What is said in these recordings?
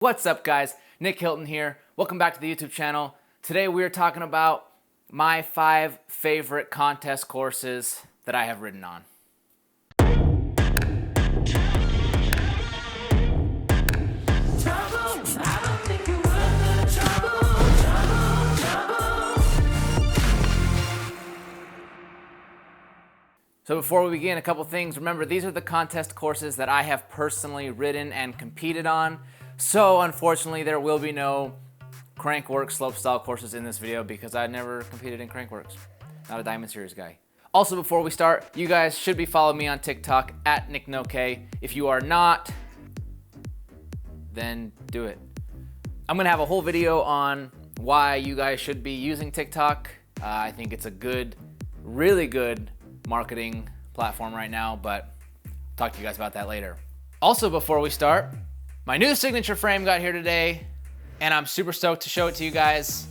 What's up, guys? Nic Hilton here. Welcome back to the YouTube channel. Today we are talking about my 5 favorite contest courses that I have ridden on. So before we begin, a couple things. Remember, these are the contest courses that I have personally ridden and competed on. So unfortunately, there will be no Crankworx slopestyle courses in this video because I never competed in Crankworx. Not a Diamond Series guy. Also, before we start, you guys should be following me on TikTok at NicNoK. If you are not, then do it. I'm gonna have a whole video on why you guys should be using TikTok. I think it's a good, really good marketing platform right now, but I'll talk to you guys about that later. Also, before we start, my new signature frame got here today, and I'm super stoked to show it to you guys.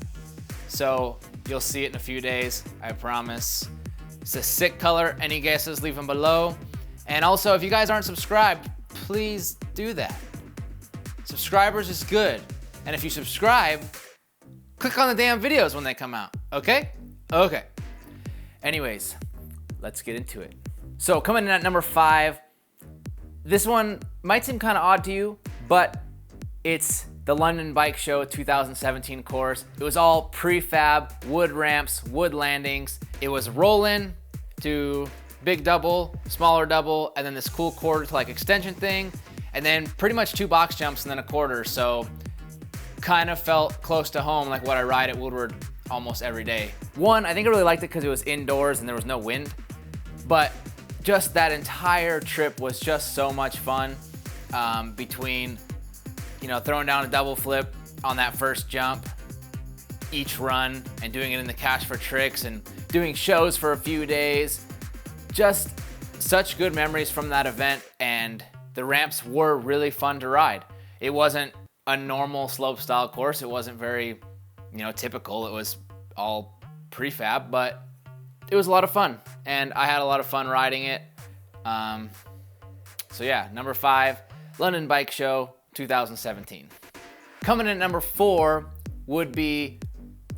So you'll see it in a few days, I promise. It's a sick color. Any guesses, leave them below. And also, if you guys aren't subscribed, please do that. Subscribers is good. And if you subscribe, click on the damn videos when they come out, okay? Okay. Anyways, let's get into it. So coming in at number 5, this one might seem kind of odd to you, but it's the London Bike Show 2017 course. It was all prefab, wood ramps, wood landings. It was roll-in to big double, smaller double, and then this cool quarter to like extension thing, and then pretty much 2 box jumps and then a quarter. So kind of felt close to home, like what I ride at Woodward almost every day. One, I think I really liked it because it was indoors and there was no wind, but just that entire trip was just so much fun. Between, you know, throwing down a double flip on that first jump each run and doing it in the Cash for Tricks and doing shows for a few days. Just such good memories from that event, and the ramps were really fun to ride. It wasn't a normal slope style course. It wasn't very, you know, typical. It was all prefab, but it was a lot of fun, and I had a lot of fun riding it. So yeah, number 5, London Bike Show 2017. Coming in at number 4 would be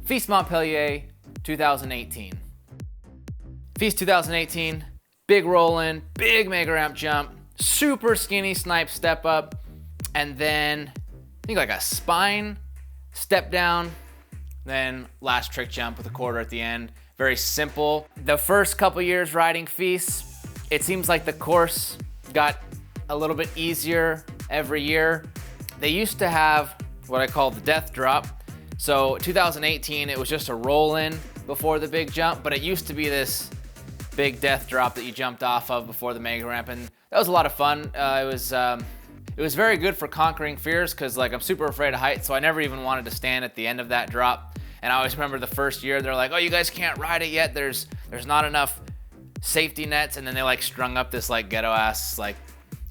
Feast Montpellier 2018. Feast 2018, big roll-in, big mega ramp jump, super skinny snipe step up, and then I think like a spine step down, then last trick jump with a quarter at the end. Very simple. The first couple years riding Feast, it seems like the course got a little bit easier every year. They used to have what I call the death drop. So 2018, it was just a roll-in before the big jump, but it used to be this big death drop that you jumped off of before the mega ramp, and that was a lot of fun. It was very good for conquering fears because like I'm super afraid of heights, so I never even wanted to stand at the end of that drop. And I always remember the first year they're like, "Oh, you guys can't ride it yet. There's not enough safety nets," and then they like strung up this like ghetto ass like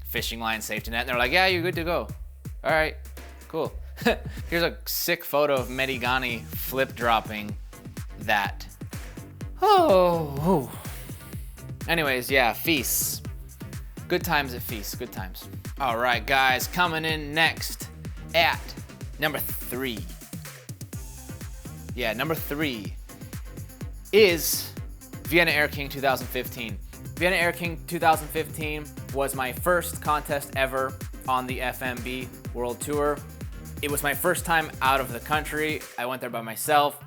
fishing line safety net, and they're like, "Yeah, you're good to go." All right, cool. Here's a sick photo of Medigani flip dropping that. Oh. Anyways, yeah, Feasts. Good times at Feasts, good times. All right, guys, coming in next at number 3. Yeah, number 3 is Vienna Air King 2015. Vienna Air King 2015 was my first contest ever on the FMB World Tour. It was my first time out of the country. I went there by myself.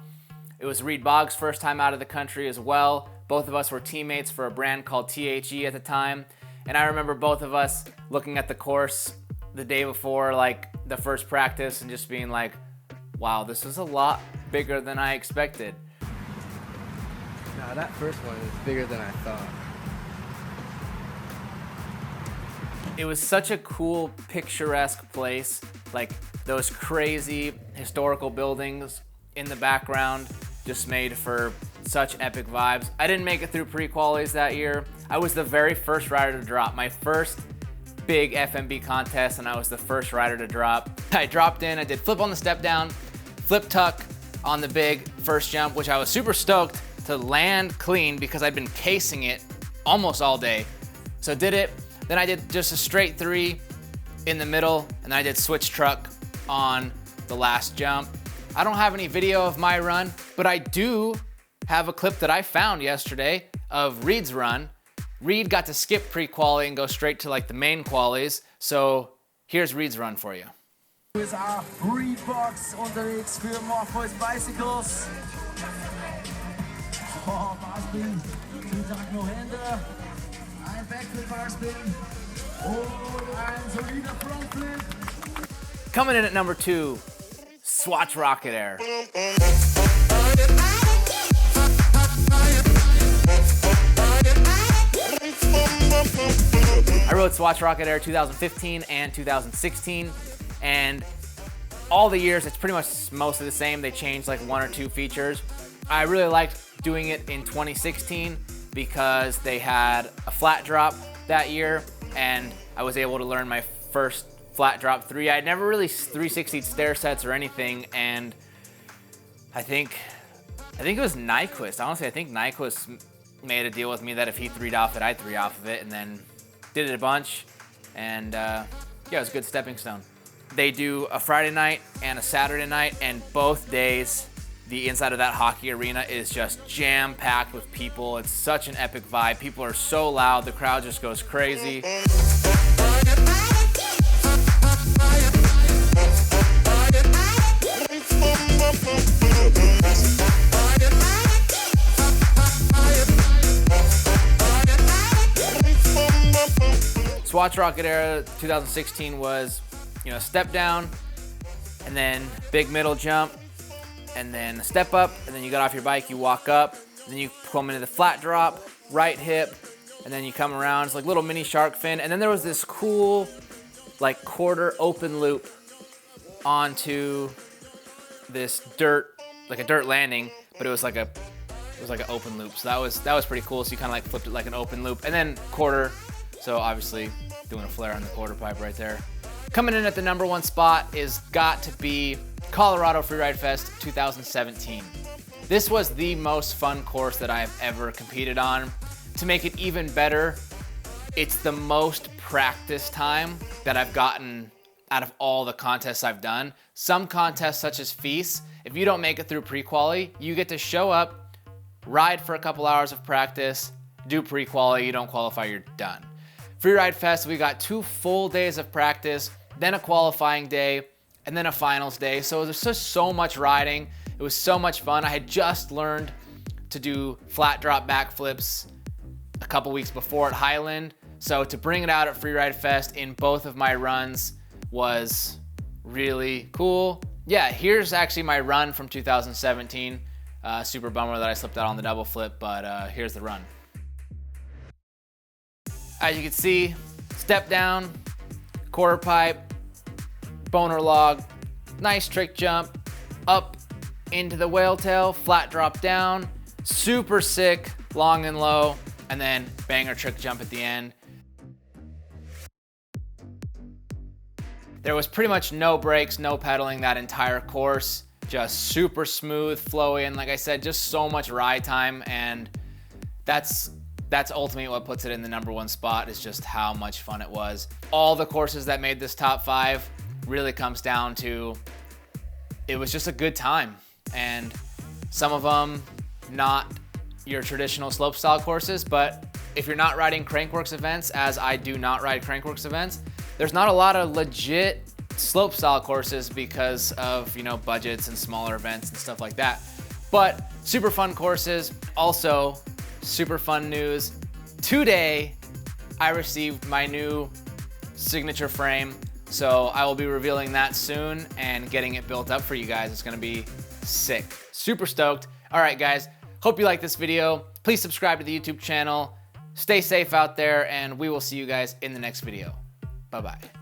It was Reed Boggs' first time out of the country as well. Both of us were teammates for a brand called THE at the time. And I remember both of us looking at the course the day before, like the first practice, and just being like, wow, this is a lot bigger than I expected. Nah, that first one is bigger than I thought. It was such a cool, picturesque place, like those crazy historical buildings in the background, just made for such epic vibes. I didn't make it through pre-qualies that year. I was the very first rider to drop, my first big FMB contest, and I was the first rider to drop. I dropped in, I did flip on the step down, flip tuck on the big first jump, which I was super stoked to land clean because I'd been casing it almost all day. So did it, then I did just a straight 3 in the middle, and then I did switch truck on the last jump. I don't have any video of my run, but I do have a clip that I found yesterday of Reed's run. Reed got to skip pre-quali and go straight to like the main qualies. So here's Reed's run for you. With our Reeboks unterwegs für Morpheus Bicycles. Oh, Barspin, 2 Tag no Hände, ein Backflip Barspin und ein solider Frontflip. Coming in at number 2, Swatch Rocket Air. I rode Swatch Rocket Air 2015 and 2016, and all the years it's pretty much mostly the same. They changed like 1 or 2 features. I really liked doing it in 2016 because they had a flat drop that year, and I was able to learn my first flat drop 3. I'd never really 360'd stair sets or anything, and I think it was Nyquist. Honestly, I think Nyquist made a deal with me that if he 3'd off it, I'd 3 off of it, and then did it a bunch, and yeah, it was a good stepping stone. They do a Friday night and a Saturday night, and both days the inside of that hockey arena is just jam-packed with people. It's such an epic vibe. People are so loud, the crowd just goes crazy. Swatch Rocket Era 2016 was, step down, and then big middle jump, and then a step up, and then you got off your bike, you walk up, and then you come into the flat drop, right hip, and then you come around. It's like little mini shark fin, and then there was this cool, like quarter open loop onto this dirt, like a dirt landing, but it was like an open loop. So that was pretty cool. So you kind of like flipped it like an open loop, and then quarter. So obviously doing a flare on the quarter pipe right there. Coming in at the number 1 spot is got to be Colorado Freeride Fest 2017. This was the most fun course that I've ever competed on. To make it even better, it's the most practice time that I've gotten out of all the contests I've done. Some contests such as Feast, if you don't make it through pre-quali, you get to show up, ride for a couple hours of practice, do pre-quali, you don't qualify, you're done. Freeride Fest, we got 2 full days of practice, then a qualifying day, and then a finals day. So there's just so much riding. It was so much fun. I had just learned to do flat drop backflips a couple weeks before at Highland. So to bring it out at Freeride Fest in both of my runs was really cool. Yeah, here's actually my run from 2017. Super bummer that I slipped out on the double flip, but here's the run. As you can see, step down, quarter pipe, boner log, nice trick jump, up into the whale tail, flat drop down, super sick, long and low, and then banger trick jump at the end. There was pretty much no brakes, no pedaling that entire course, just super smooth, flowy, and like I said, just so much ride time, and that's ultimately what puts it in the number 1 spot, is just how much fun it was. All the courses that made this top 5 really comes down to, it was just a good time. And some of them not your traditional slopestyle courses, but if you're not riding Crankworx events, as I do not ride Crankworx events, there's not a lot of legit slopestyle courses because of, budgets and smaller events and stuff like that. But super fun courses. Also, super fun news. Today, I received my new signature frame. So I will be revealing that soon and getting it built up for you guys. It's gonna be sick. Super stoked. All right, guys, hope you like this video. Please subscribe to the YouTube channel. Stay safe out there, and we will see you guys in the next video. Bye-bye.